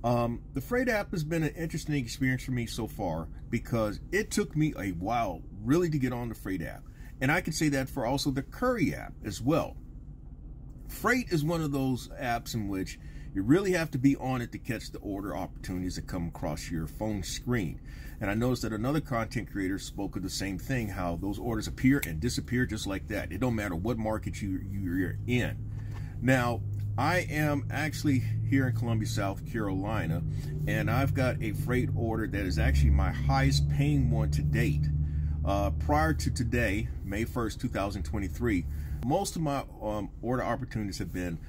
The Frayt app has been an interesting experience for me so far because it took me a while really to get on the Frayt app. And I can say that for also the Curry app as well. Frayt is one of those apps in which you really have to be on it to catch the order opportunities that come across your phone screen. And I noticed that another content creator spoke of the same thing, how those orders appear and disappear just like that. It don't matter what market you're in. Now, I am actually here in Columbia, South Carolina, and I've got a Frayt order that is actually my highest paying one to date. Prior to today, May 1st, 2023, most of my order opportunities have been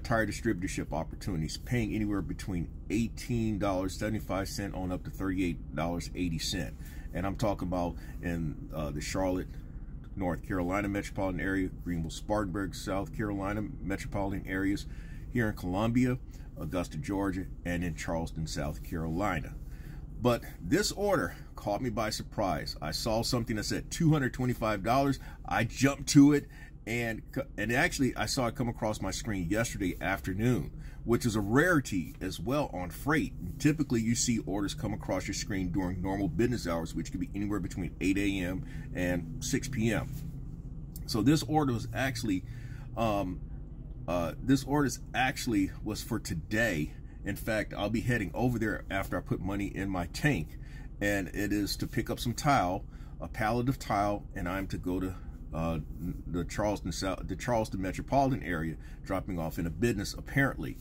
tire distributorship opportunities, paying anywhere between $18.75 on up to $38.80. And I'm talking about in the Charlotte, North Carolina metropolitan area, Greenville, Spartanburg, South Carolina metropolitan areas, here in Columbia, Augusta, Georgia, and in Charleston, South Carolina. But this order caught me by surprise. I saw something that said $225. I jumped to it, and actually I saw it come across my screen yesterday afternoon, which is a rarity as well on Frayt. Typically you see orders come across your screen during normal business hours, which could be anywhere between 8 a.m. and 6 p.m. So this order was actually was for today. In fact, I'll be heading over there after I put money in my tank, and it is to pick up some tile, a pallet of tile, and I'm to go to the Charleston metropolitan area, dropping off in a business apparently.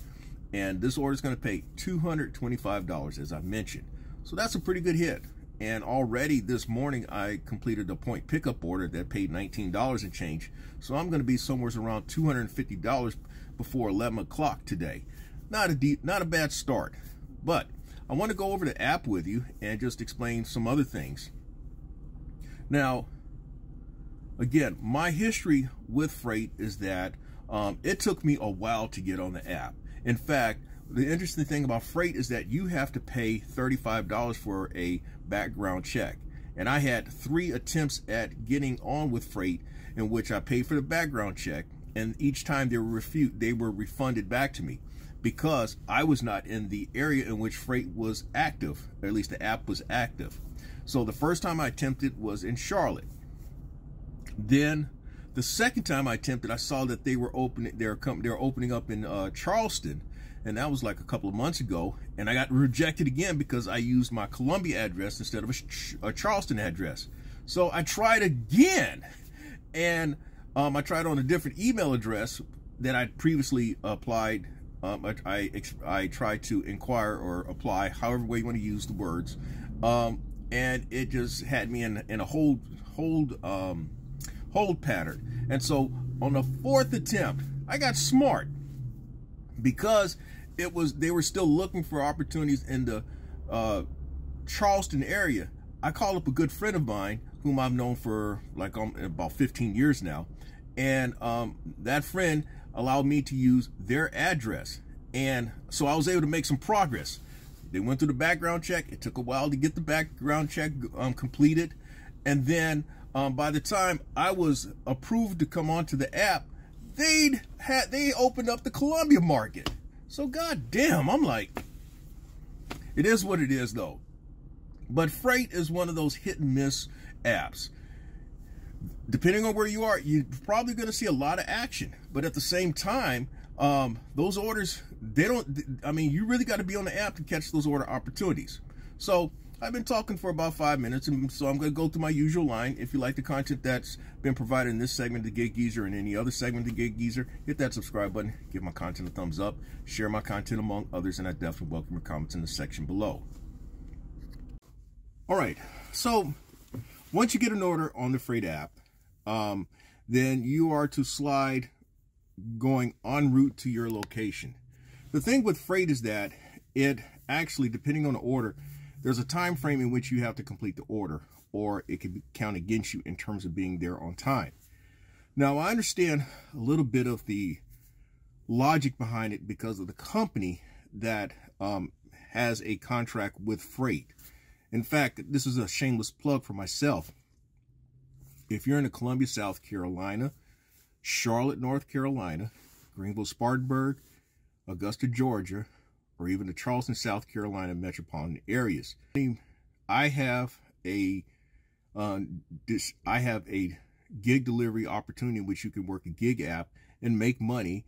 And this order is going to pay $225, as I mentioned. So that's a pretty good hit. And already this morning I completed a point pickup order that paid $19 and change. So I'm going to be somewhere around $250 before 11 o'clock today. Not a bad start. But I want to go over the app with you and just explain some other things. Now, again, my history with Frayt is that it took me a while to get on the app. In fact, the interesting thing about Frayt is that you have to pay $35 for a background check. And I had 3 attempts at getting on with Frayt in which I paid for the background check, and each time they were refunded back to me because I was not in the area in which Frayt was active, or at least the app was active. So the first time I attempted was in Charlotte. Then the second time I attempted, I saw that they were opening up in Charleston, and that was like a couple of months ago, and I got rejected again because I used my Columbia address instead of a Charleston address. So I tried again, and I tried on a different email address that I'd previously applied. I tried to inquire or apply, however way you want to use the words, and it just had me in a hold pattern. And so on the 4th attempt, I got smart because they were still looking for opportunities in the Charleston area. I called up a good friend of mine whom I've known for like about 15 years now, and that friend allowed me to use their address, and so I was able to make some progress. They went through the background check. It took a while to get the background check completed, and then by the time I was approved to come onto the app, they opened up the Columbia market. So goddamn, I'm like, it is what it is though. But Frayt is one of those hit and miss apps. Depending on where you are, you're probably going to see a lot of action. But at the same time, those orders, you really got to be on the app to catch those order opportunities. So I've been talking for about 5 minutes, and so I'm going to go through my usual line. If you like the content that's been provided in this segment of the Gig Geezer and any other segment of the Gig Geezer, hit that subscribe button, give my content a thumbs up, share my content among others, and I definitely welcome your comments in the section below. All right, so once you get an order on the Frayt app, then you are to slide going en route to your location. The thing with Frayt is that it actually, depending on the order, there's a time frame in which you have to complete the order, or it could count against you in terms of being there on time. Now, I understand a little bit of the logic behind it because of the company that has a contract with Frayt. In fact, this is a shameless plug for myself. If you're in the Columbia, South Carolina, Charlotte, North Carolina, Greenville, Spartanburg, Augusta, Georgia, or even the Charleston, South Carolina metropolitan areas. I have a gig delivery opportunity in which you can work a gig app and make money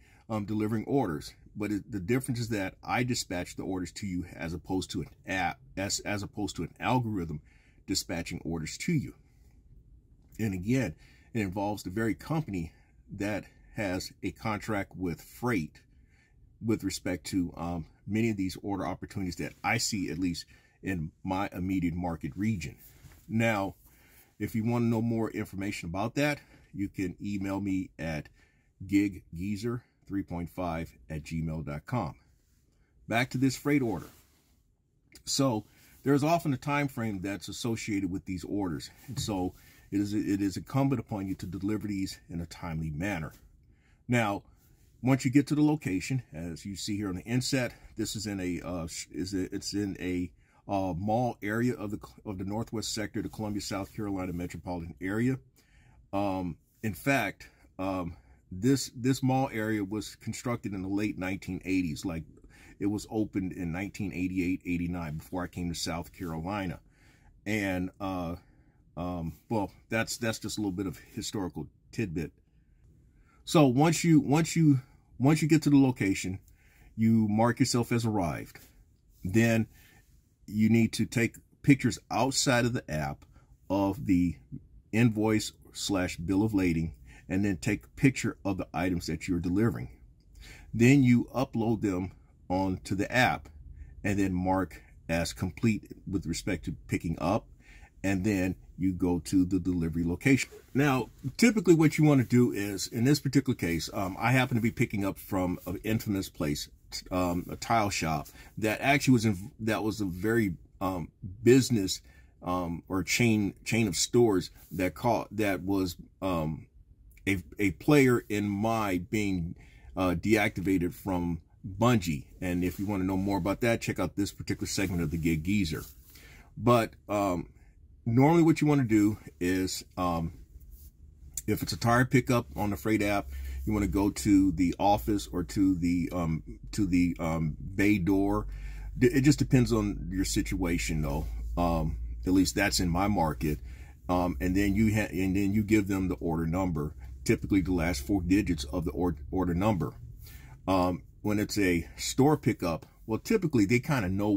delivering orders. But the difference is that I dispatch the orders to you as opposed to an app, as opposed to an algorithm dispatching orders to you. And again, it involves the very company that has a contract with Frayt with respect to many of these order opportunities that I see, at least in my immediate market region. Now, if you want to know more information about that, you can email me at giggeezer3.5@gmail.com. Back to this freight order. So there's often a time frame that's associated with these orders, and so it is incumbent upon you to deliver these in a timely manner. Now, once you get to the location, as you see here on the inset, this is in a mall area of the Northwest sector, the Columbia, South Carolina metropolitan area. In fact, this mall area was constructed in the late 1980s. Like, it was opened in 1988, 89, before I came to South Carolina. And well, that's just a little bit of historical tidbit. So once you get to the location, you mark yourself as arrived. Then you need to take pictures outside of the app of the invoice/bill of lading, and then take a picture of the items that you're delivering. Then you upload them onto the app and then mark as complete with respect to picking up, and then you go to the delivery location. Now, typically what you want to do is, in this particular case, I happen to be picking up from an infamous place, a tile shop that actually was a very business or chain of stores that was a player in my being deactivated from Bungie. And if you want to know more about that, check out this particular segment of the Gig Geezer. But normally what you want to do is, if it's a tire pickup on the Frayt app, you want to go to the office or to the bay door. It just depends on your situation, though. At least that's in my market. And then you give them the order number, typically the last 4 digits of the order number. When it's a store pickup, well, typically they kind of know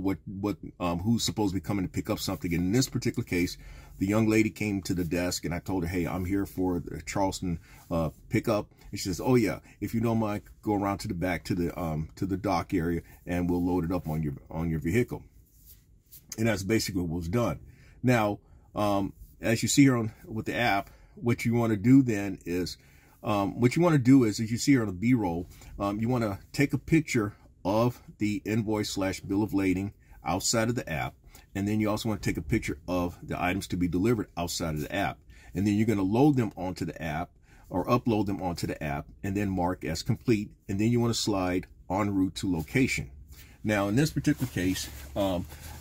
who's supposed to be coming to pick up something. And in this particular case, the young lady came to the desk and I told her, hey, I'm here for the Charleston pickup. And she says, oh yeah, if you don't mind, go around to the back to the dock area and we'll load it up on your vehicle. And that's basically what was done. Now, as you see here with the app, what you want to do then is, as you see here on the B-roll, you want to take a picture of the invoice/bill of lading outside of the app, and then you also want to take a picture of the items to be delivered outside of the app, and then you're going to load them onto the app or upload them onto the app and then mark as complete, and then you want to slide en route to location. Now, in this particular case,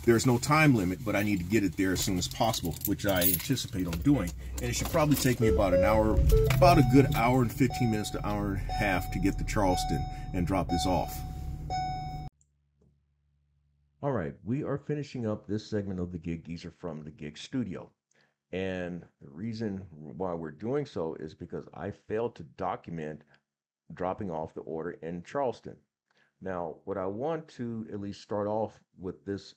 there's no time limit, but I need to get it there as soon as possible, which I anticipate on doing. And it should probably take me about a good hour and 15 minutes to hour and a half to get to Charleston and drop this off. All right, we are finishing up this segment of the Gig Geezer from the Gig Studio. And the reason why we're doing so is because I failed to document dropping off the order in Charleston. Now, what I want to at least start off with this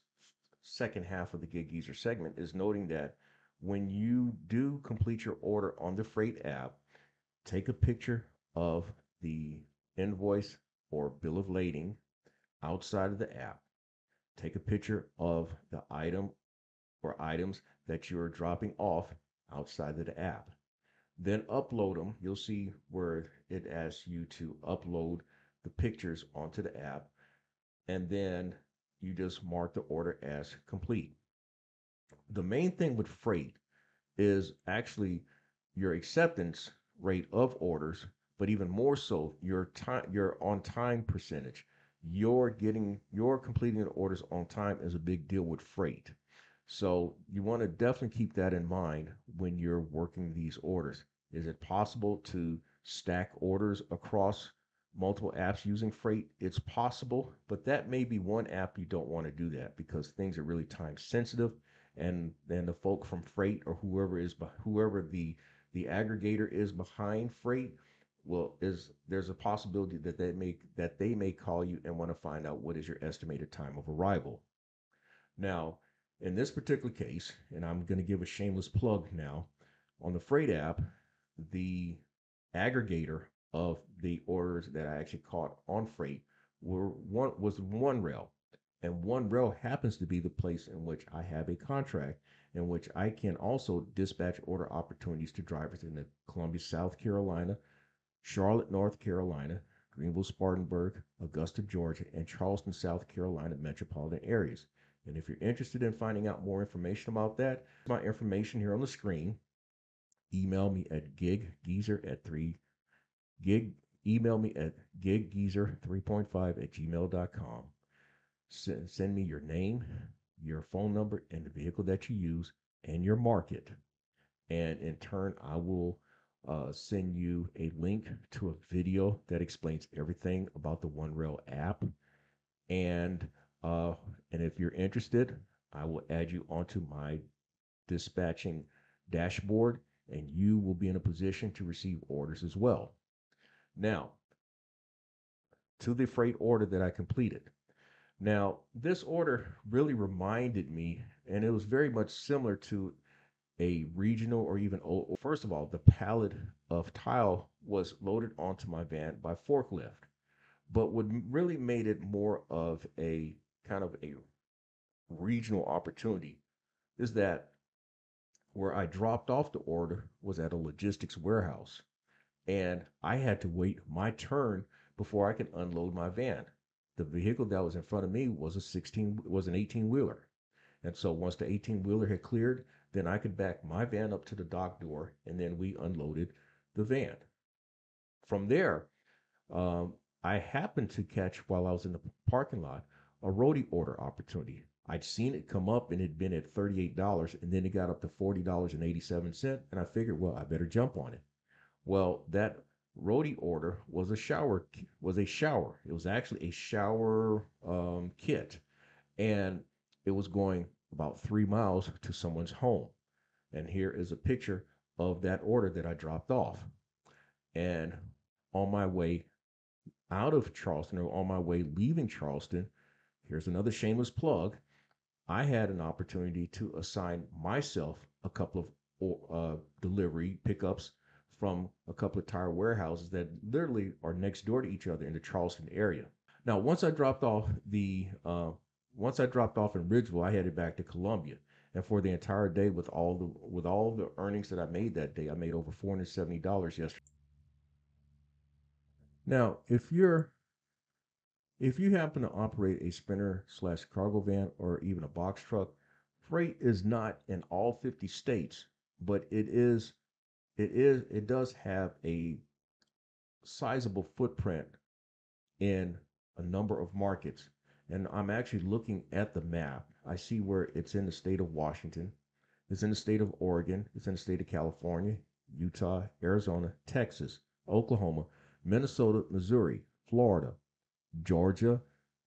second half of the Gig Geezer segment is noting that when you do complete your order on the Frayt app, take a picture of the invoice or bill of lading outside of the app. Take a picture of the item or items that you're dropping off outside of the app. Then upload them. You'll see where it asks you to upload the pictures onto the app, and then you just mark the order as complete. The main thing with Frayt is actually your acceptance rate of orders, but even more so your on time percentage. Your completing the orders on time is a big deal with Frayt. So you want to definitely keep that in mind when you're working these orders. Is it possible to stack orders across multiple apps using Frayt, it's possible, but that may be one app you don't want to do that because things are really time sensitive, and then the folk from Frayt or whoever the aggregator is behind Frayt, well, is there's a possibility that they may call you and want to find out what is your estimated time of arrival. Now, in this particular case, and I'm going to give a shameless plug now, on the Frayt app, the aggregator of the orders that I actually caught on Frayt was one rail. And one rail happens to be the place in which I have a contract in which I can also dispatch order opportunities to drivers in the Columbia, South Carolina, Charlotte, North Carolina, Greenville, Spartanburg, Augusta, Georgia, and Charleston, South Carolina metropolitan areas. And if you're interested in finding out more information about that, my information here on the screen. Email me at giggeezer at 3 gig email me at giggeezer3.5 at gmail.com. Send me your name, your phone number, and the vehicle that you use and your market. And in turn, I will send you a link to a video that explains everything about the OneRail app. And uh, and if you're interested, I will add you onto my dispatching dashboard, and you will be in a position to receive orders as well. Now, to the freight order that I completed. Now, this order really reminded me, and it was very much similar to a regional or even, first of all, the pallet of tile was loaded onto my van by forklift. But what really made it more of a kind of a regional opportunity is that where I dropped off the order was at a logistics warehouse. And I had to wait my turn before I could unload my van. The vehicle that was in front of me was an 18 wheeler. And so once the 18 wheeler had cleared, then I could back my van up to the dock door, and then we unloaded the van. From there, um, I happened to catch, while I was in the parking lot, a roadie order opportunity. I'd seen it come up and it'd been at $38, and then it got up to $40.87, and I figured, well, I better jump on it. Well, that roadie order was a shower. It was actually a shower kit, and it was going about 3 miles to someone's home. And here is a picture of that order that I dropped off. And on my way out of Charleston, or on my way leaving Charleston, here's another shameless plug. I had an opportunity to assign myself a couple of delivery pickups from a couple of tire warehouses that literally are next door to each other in the Charleston area. Now, once I dropped off in Ridgeville, I headed back to Columbia, and for the entire day, with all the earnings that I made that day, I made over $470 yesterday. Now, if you happen to operate a sprinter slash cargo van or even a box truck, Frayt is not in all 50 states, but it does have a sizable footprint in a number of markets. And I'm actually looking at the map. I see where it's in the state of Washington, it's in the state of Oregon, it's in the state of California, Utah, Arizona, Texas, Oklahoma, Minnesota, Missouri, Florida, Georgia,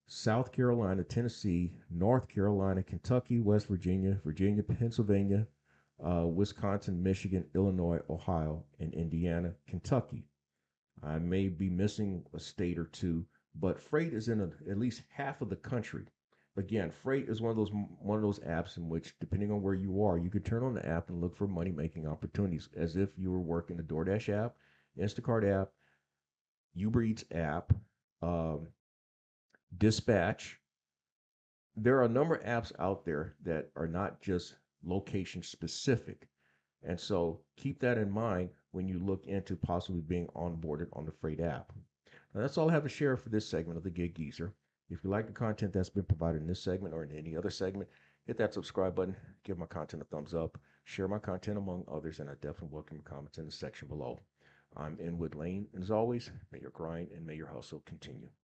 South Carolina, Tennessee, North Carolina, Kentucky, West Virginia, Pennsylvania, Wisconsin, Michigan, Illinois, Ohio, and Indiana, Kentucky. I may be missing a state or two, but Frayt is in at least half of the country. Again, Frayt is one of those apps in which, depending on where you are, you could turn on the app and look for money making opportunities, as if you were working the DoorDash app, Instacart app, Uber Eats app, um, Dispatch. There are a number of apps out there that are not just location specific. And so keep that in mind when you look into possibly being onboarded on the Frayt app. Now, that's all I have to share for this segment of the Gig Geezer. If you like the content that's been provided in this segment or in any other segment, hit that subscribe button, give my content a thumbs up, share my content among others, and I definitely welcome your comments in the section below. I'm Inwood Lane, and as always, may your grind and may your hustle continue.